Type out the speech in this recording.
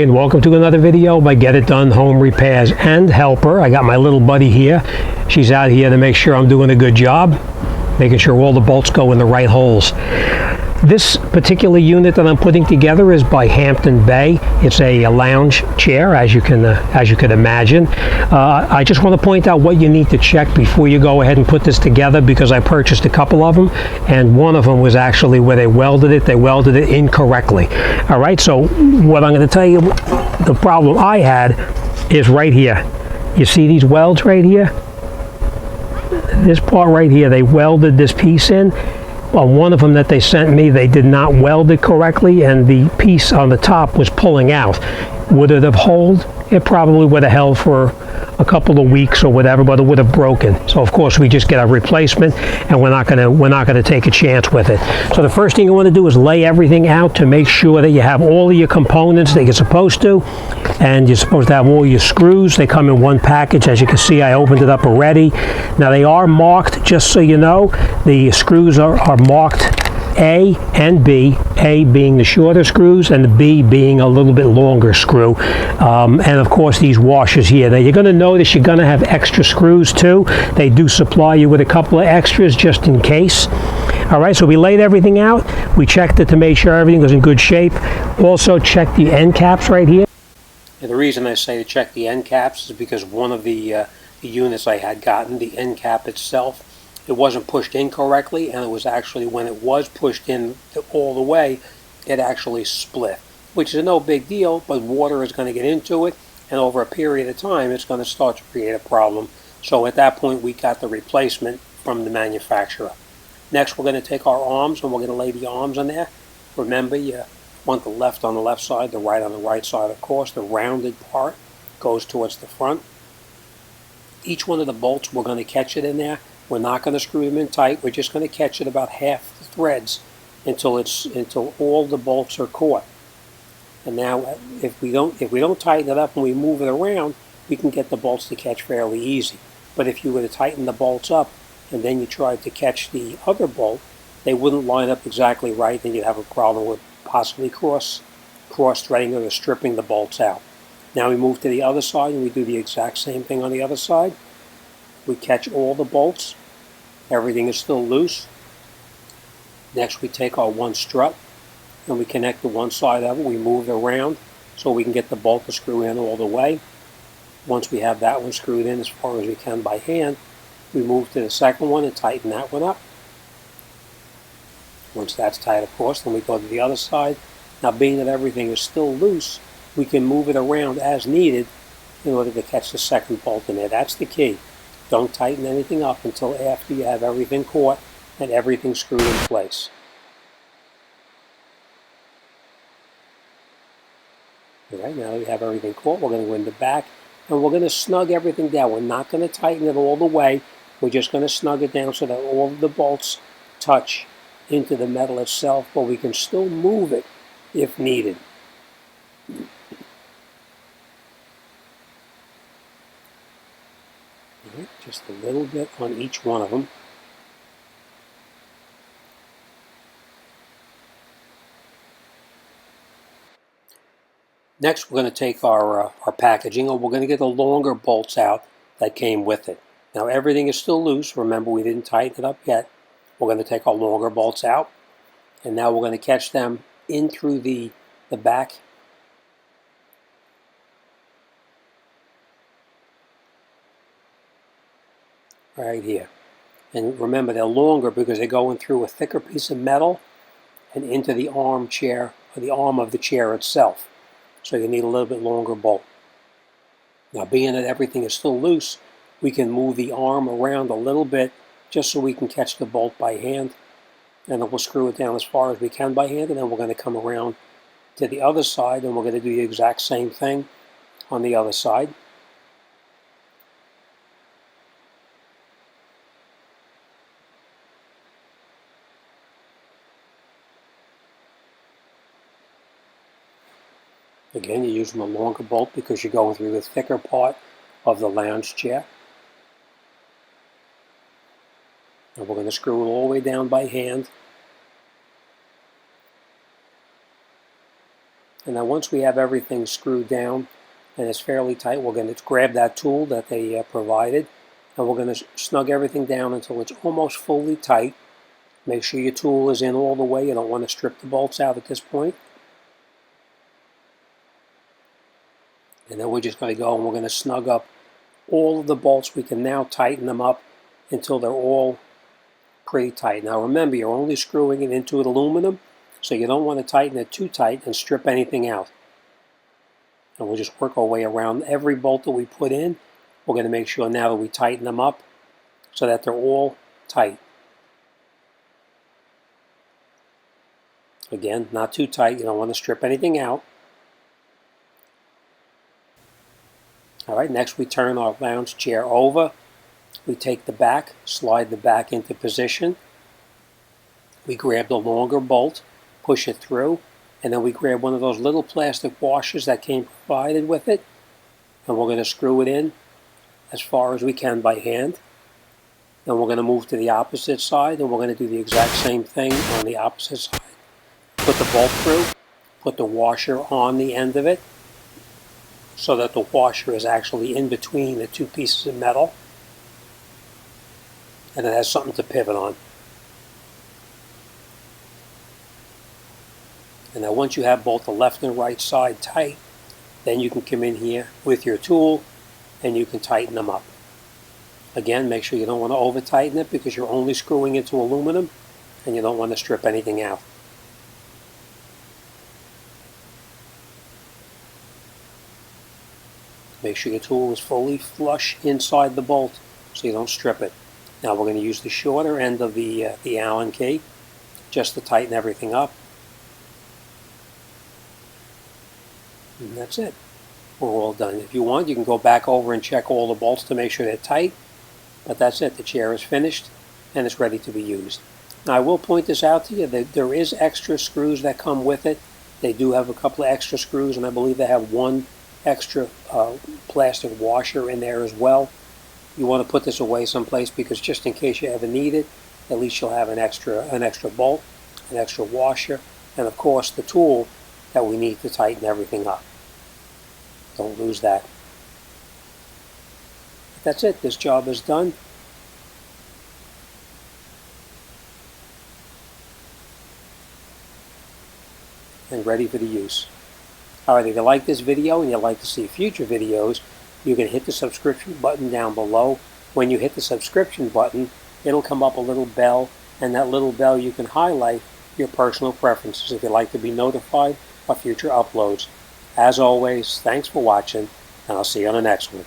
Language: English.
And welcome to another video by Get It Done Home Repairs and Helper. I got my little buddy here. She's out here to make sure I'm doing a good job, making sure all the bolts go in the right holes. This particular unit that I'm putting together is by Hampton. It's a lounge chair, as you can imagine. I just want to point out what you need to check before you go ahead and put this together, because I purchased a couple of them, and one of them was actually where they welded it incorrectly. All right, so what I'm going to tell you, the problem I had is right here. You see these welds right here? This part right here, they welded this piece in. On one of them that they sent me, they did not weld it correctly, and the piece on the top was pulling out. Would it have held? It probably would have held for a couple of weeks or whatever, but it would have broken. So of course we just get a replacement, and we're not gonna take a chance with it. So the first thing you want to do is lay everything out to make sure that you have all of your components that you're supposed to, and you're supposed to have all your screws. They come in one package. As you can see, I opened it up already. Now they are marked, just so you know. The screws are marked A and B, A being the shorter screws and the B being a little bit longer screw. And of course these washers here. Now you're going to notice you're going to have extra screws too. They do supply you with a couple of extras just in case. Alright, so we laid everything out. We checked it to make sure everything was in good shape. Also checked the end caps right here. And the reason I say to check the end caps is because one of the units I had gotten, the end cap itself, it wasn't pushed in correctly, and it was actually, when it was pushed in all the way, it actually split, which is no big deal, but water is going to get into it, and over a period of time it's going to start to create a problem. So at that point we got the replacement from the manufacturer. Next we're going to take our arms and we're going to lay the arms on there. Remember, you want the left on the left side, the right on the right side, of course. The rounded part goes towards the front. Each one of the bolts, we're going to catch it in there. We're not going to screw them in tight. We're just going to catch it about half the threads until all the bolts are caught. And now, if we don't tighten it up and we move it around, we can get the bolts to catch fairly easy. But if you were to tighten the bolts up and then you tried to catch the other bolt, they wouldn't line up exactly right, and you'd have a problem with possibly cross-threading or stripping the bolts out. Now we move to the other side and we do the exact same thing on the other side. We catch all the bolts. Everything is still loose. Next we take our one strut and we connect the one side of it. We move it around so we can get the bolt to screw in all the way. Once we have that one screwed in as far as we can by hand, we move to the second one and tighten that one up. Once that's tight, of course, then we go to the other side. Now, being that everything is still loose, we can move it around as needed in order to catch the second bolt in there. That's the key. Don't tighten anything up until after you have everything caught and everything screwed in place. Alright, now that we have everything caught, we're going to go in the back and we're going to snug everything down. We're not going to tighten it all the way. We're just going to snug it down so that all of the bolts touch into the metal itself, but we can still move it if needed. Just a little bit on each one of them. Next, we're going to take our packaging, and we're going to get the longer bolts out that came with it. Now, everything is still loose. Remember, we didn't tighten it up yet. We're going to take our longer bolts out, and now we're going to catch them in through the back. Right here. And remember, they're longer because they're going through a thicker piece of metal and into the armchair, or the arm of the chair itself. So you need a little bit longer bolt. Now, being that everything is still loose, we can move the arm around a little bit just so we can catch the bolt by hand. And then we'll screw it down as far as we can by hand, and then we're going to come around to the other side and we're going to do the exact same thing on the other side. Again, you're using a longer bolt because you're going through the thicker part of the lounge chair. And we're going to screw it all the way down by hand. And now once we have everything screwed down and it's fairly tight, we're going to grab that tool that they provided, and we're going to snug everything down until it's almost fully tight. Make sure your tool is in all the way. You don't want to strip the bolts out at this point. And then we're just going to go and we're going to snug up all of the bolts. We can now tighten them up until they're all pretty tight. Now remember, you're only screwing it into aluminum, so you don't want to tighten it too tight and strip anything out. And we'll just work our way around every bolt that we put in. We're going to make sure now that we tighten them up so that they're all tight. Again, not too tight. You don't want to strip anything out. All right, next we turn our lounge chair over. We take the back, slide the back into position. We grab the longer bolt, push it through, and then we grab one of those little plastic washers that came provided with it, and we're going to screw it in as far as we can by hand. Then we're going to move to the opposite side, and we're going to do the exact same thing on the opposite side. Put the bolt through, put the washer on the end of it, so that the washer is actually in between the two pieces of metal, and it has something to pivot on. And now once you have both the left and right side tight, then you can come in here with your tool and you can tighten them up. Again, make sure you don't want to over tighten it because you're only screwing into aluminum and you don't want to strip anything out. Make sure your tool is fully flush inside the bolt so you don't strip it. Now we're going to use the shorter end of the Allen key just to tighten everything up. And that's it. We're all done. If you want, you can go back over and check all the bolts to make sure they're tight. But that's it. The chair is finished and it's ready to be used. Now I will point this out to you that there is extra screws that come with it. They do have a couple of extra screws, and I believe they have one extra plastic washer in there as well. You want to put this away someplace because just in case you ever need it, at least you'll have an extra bolt, an extra washer, and of course the tool that we need to tighten everything up. Don't lose that. But that's it. This job is done. And ready for the use. Alright, if you like this video and you'd like to see future videos, you can hit the subscription button down below. When you hit the subscription button, it'll come up a little bell, and that little bell you can highlight your personal preferences if you'd like to be notified of future uploads. As always, thanks for watching, and I'll see you on the next one.